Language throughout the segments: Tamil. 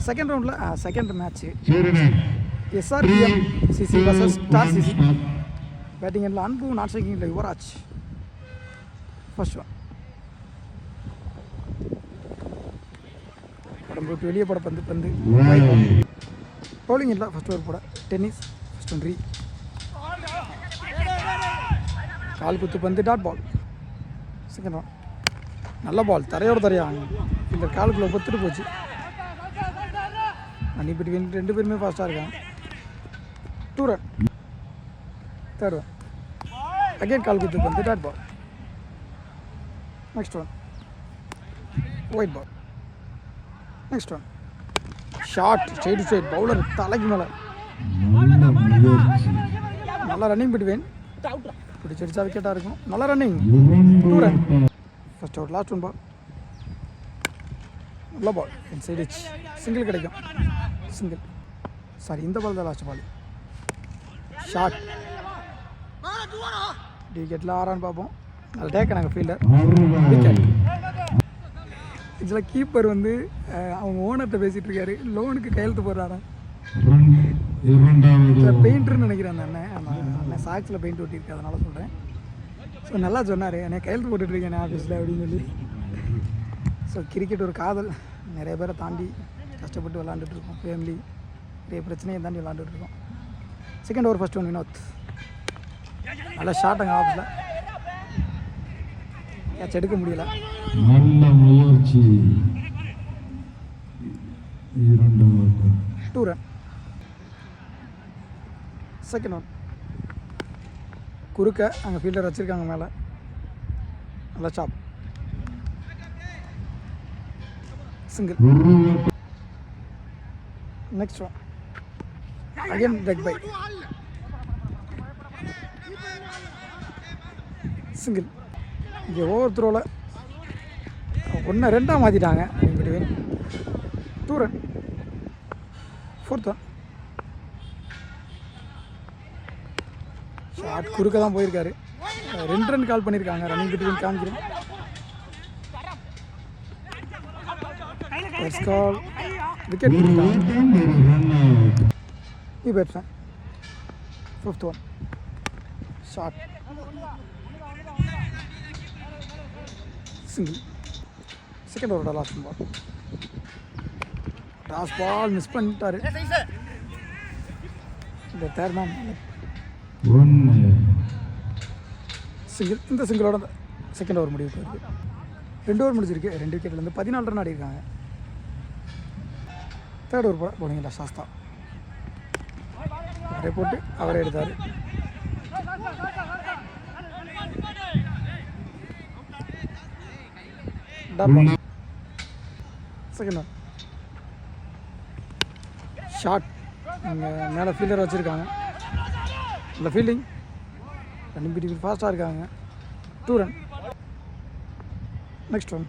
செகண்ட் ரவுண்டில் second match SRPM CC vs star CC. Batting எண்டில் அன்பு, நாட் ஸ்ட்ரைக்கிங்கில் யுவராஜ். ஃபர்ஸ்ட் ஒன் உடம்பு விட்டு வெளியே போட பந்து பவுலிங் இல்லை. ஃபஸ்ட் ஓவர் போட டென்னிஸ். ஃபஸ்ட் ஒன் கால் குத்து பந்து டாட் பால். செகண்ட் ஒன் நல்ல பால், தரையோட தரையாக இந்த காலுக்குள்ளே பொத்துட்டு போச்சு. அன்னி பிட்வீன் ரெண்டு பேருமே ஃபாஸ்ட்டாக இருக்காங்க. 2 ரன். தேர்ட் ஒன் அகெயின் கால் குத்து பந்து dot ball. Next one wide ball. Next one short straight straight bowler தலைக்கு மேலே. நல்லா ரன்னிங் பிட்வீன், பிடிச்சடிச்சா விக்கெட்டாக இருக்கும். நல்லா running. 2 run. First out. Last one ball. நல்ல பால் இன்சைட் எச். சிங்கிள் கிடைக்கும். சிங்கிள் சாரி, இந்த பால் தான் லாஸ்ட் பால். ஷார்ட் விக்கெட்டில் ஆறான்னு பார்ப்போம். நல்ல டேக்க நாங்கள் ஃபீல்டர் விக்கெட். இதில் கீப்பர் வந்து அவங்க ஓனர்கிட்ட பேசிகிட்டு இருக்காரு. லோனுக்கு கையெழுத்து போடுறாராம். பெயிண்டர்னு நினைக்கிறேன் அந்த அண்ணன் சாக்ஸில் பெயிண்ட் ஒட்டியிருக்கு, அதனால சொல்கிறேன். ஸோ நல்லா சொன்னார், என்னை கையெழுத்து போட்டுட்ருக்கேன் ஆஃபீஸில் அப்படின்னு சொல்லி. ஸோ கிரிக்கெட் ஒரு காதல். நிறைய பேரை தாண்டி கஷ்டப்பட்டு விளாண்டுட்ருக்கோம். ஃபேமிலி நிறைய பிரச்சனையை தாண்டி விளாண்டுட்ருக்கோம். Second over first one Vinod. நல்லா ஷார்ட்டுங்க ஆஃபீஸில். கேட்ச் எடுக்க முடியல. நல்ல முயற்சி. 2 ரன். செகண்ட் ஒன் குறுக்க அங்கே ஃபீல்டர் வச்சுருக்காங்க மேலே. நல்லா சாப். Single. Next one again leg by. Single. இங்கே ஓவர் த்ரோவில் 1-2 மாற்றிட்டாங்க. 2 ரன். ஃபோர்த் ஒன் ஷார்ட் குறுக்க தான் போயிருக்காரு. 2 ரன் கால் பண்ணியிருக்காங்க. ரன்னிங் பிட்வீன் காமிக்கிறேன். கால் விக்கெட் கொடுத்தாங்க. நீ batsman. 5th one short single. Second ஓவரோட last ball. Last ball miss பண்ணிட்டாரு. இந்த தேர்ட் மேன் சிங்கிள். இந்த சிங்கிளோட செகண்ட் ஓவர் முடிவு போயிருக்கு. 2 ஓவர் முடிச்சிருக்கு. 2 விக்கெட்லேருந்து 14 ரன் ஆடிருக்காங்க. தேர்ட் ஓவர் போட போனீங்களா சாஸ்தா அவரே போட்டு அவரே எடுத்தார். Second one short. இங்கே மேலே ஃபீல்டர் வச்சுருக்காங்க. அந்த ஃபீல்டிங் ரன்னிங் பிட்வீன் ஃபாஸ்ட்டாக இருக்காங்க. 2 run. Next one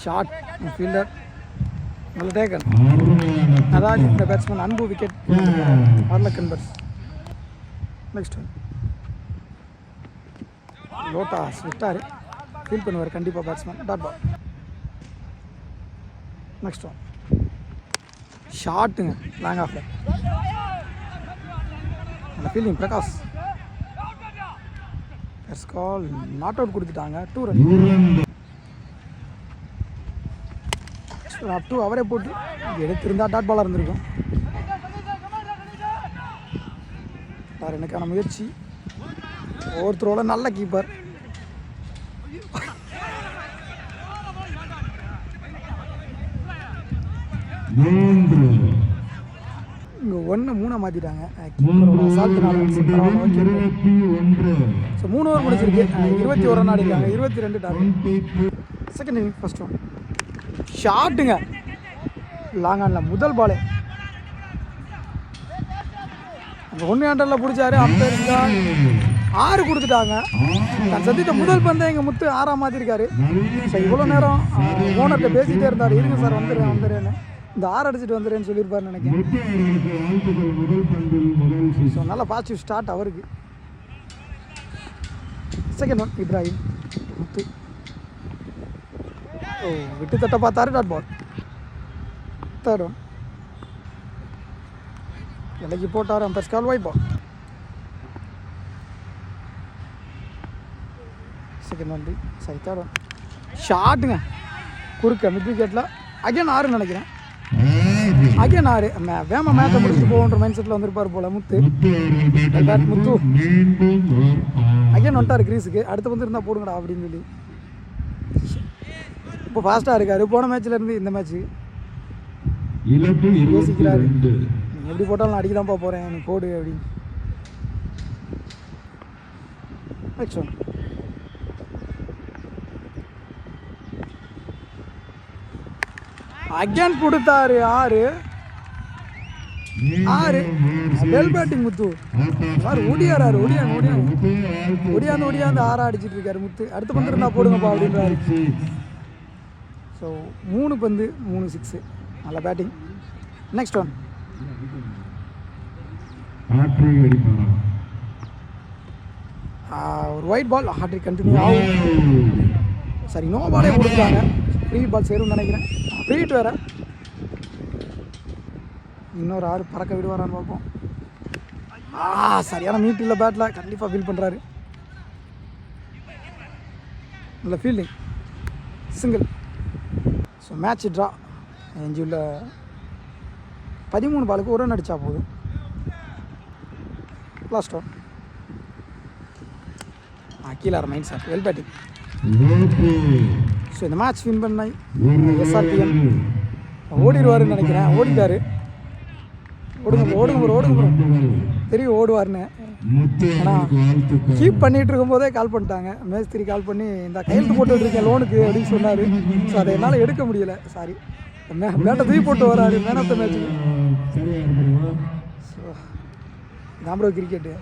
short fielder நல்ல டேக்கன். அதாவது இந்த பேட்ஸ்மேன் அன்பு விக்கெட் கன்வர்ஸ். நெக்ஸ்ட் ஒன் லோட்டாஸ் விட்டார். ஃபீல் பண்ணுவார் கண்டிப்பாக batsman. Dot ball. Next one ஷார்ட்டுங்க லாங் ஆஃப்ல. அந்த ஃபீல்டிங் பிரகாஷ். கால் நாட் அவுட் கொடுத்துட்டாங்க. 2 ரன். அப் டு அவரே போட்டு எடுத்திருந்தா டாட் பாலாக இருந்திருக்கும். வேறு எனக்கான முயற்சி. ஓவர் த்ரோவில் நல்ல கீப்பர். இங்கே 1-3 மாற்றிட்டாங்க. ஸோ 3 ஓவர் முடிச்சிருக்கு. 21 ரன் ஆடிருக்காங்க. 22 target. Second inning first one ஷார்ட்டுங்க லாங் ஆனில் முதல் பாலே. அந்த 1 ஹேண்டரில் பிடிச்சாரு. அம்பையர் 6 கொடுத்துட்டாங்க. நான் சந்தித்த முதல் பந்தை எங்கள் முத்து 6ஆக மாற்றிருக்காரு. ஸோ இவ்வளோ நேரம் ஓனர்கிட்ட பேசிகிட்டே இருந்தார். இருங்க சார் வந்துடுறேன்னு. இந்த 6 அடிச்சுட்டு வந்துடுறேன்னு சொல்லியிருப்பாருன்னு நினைக்கிறேன். ஸோ நல்ல பாசிட்டிவ் ஸ்டார்ட் அவருக்கு. Second one Ibrahim Muthu. ஓ விட்டு தட்ட பார்த்தாரு. Dot ball. தேர்ட் ஒன் இலைக்கு போட்டார் umpire's call wide ball. Second one சரி தேர்ட் ஒன் ஷாட்டுங்க குறுக்க மிட் விக்கெட்டில் அகைன் 6 நினைக்கிறேன். அகைன் 6 வேமா மேட்சை முடிச்சுட்டு போகன்ற மைண்ட் செட்டில் வந்திருப்பார் போல முத்து. பேட் முத்து அகைன் வந்துட்டார் கிரீஸுக்கு. அடுத்து வந்து இருந்தால் போடுங்கடா அப்படின்னு சொல்லி இப்போ ஃபாஸ்ட்டாக இருக்கார். போன மேட்ச்ல இருந்து இந்த மேட்ச்சு யோசிக்கிறாரு, நீ எப்படி போட்டாலும் நான் அடிக்க தான்ப்பா போகிறேன், நீ போடு அப்படின்னு. நெக்ஸ்ட் ஒன் அகேன் கொடுத்தாரு 6 வெல் பேட்டிங் முத்து. சார் ஓடியாராரு ஒடியாந்து 6 அடிச்சிட்டு இருக்காரு முத்து. அடுத்த பந்து இருந்தா போடுங்கப்பா அப்படின்றாரு. ஸோ 3 பந்து 3 6 நல்ல பேட்டிங். நெக்ஸ்ட் ஒன் ஒரு ஒயிட் பால் ஹாட்ரிக் கண்டினியூ ஆகும். சரி நோ பாலே கொடுத்துட்டாங்க. ஃப்ரீ பால் சேரும்னு நினைக்கிறேன். ஃப்ரீ ஹிட் வேறு. இன்னொரு 6 பறக்க விடுவாரான்னு பார்ப்போம். சரியான மீட் இல்லை பேட்டில். கண்டிப்பாக ஃபீல் பண்ணுறாரு. நல்ல fielding single. So match draw. எஞ்சி உள்ள 13 பாலுக்கு 1 ரன் அடித்தா போதும். லாஸ்ட் ஒன் கீழே mind sir well batting. So இந்த மேட்ச் வின் பண்ண SRPM ஓடிடுவாருன்னு நினைக்கிறேன். ஓடிட்டாரு. ஓடுங்க தெரியும் ஓடுவார்னு. ஆனால் கீப் பண்ணிகிட்டு இருக்கும்போதே கால் பண்ணிட்டாங்க. மேஸ்திரி கால் பண்ணி இந்த கையெழுத்து போட்டு இருக்கேன் லோனுக்கு அப்படின்னு சொன்னார். ஸோ அதை என்னால் எடுக்க முடியலை. சாரி பேட்டை தூக்கி போட்டு வராரு மேன் ஆஃப் த மேட்ச்சுக்கு. ஸோ இதான் ப்ரோ கிரிக்கெட்டு.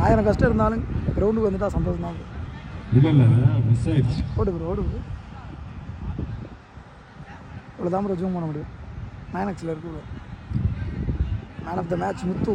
1000 கஷ்டம் இருந்தாலும் கிரவுண்டுக்கு வந்துட்டால் சந்தோஷம் தான். ஓடு ப்ரோ இவ்வளோதான் ப்ரோ ஜூம் பண்ண முடியும். 9Xல இருக்கு bro. Man of the match Muthu.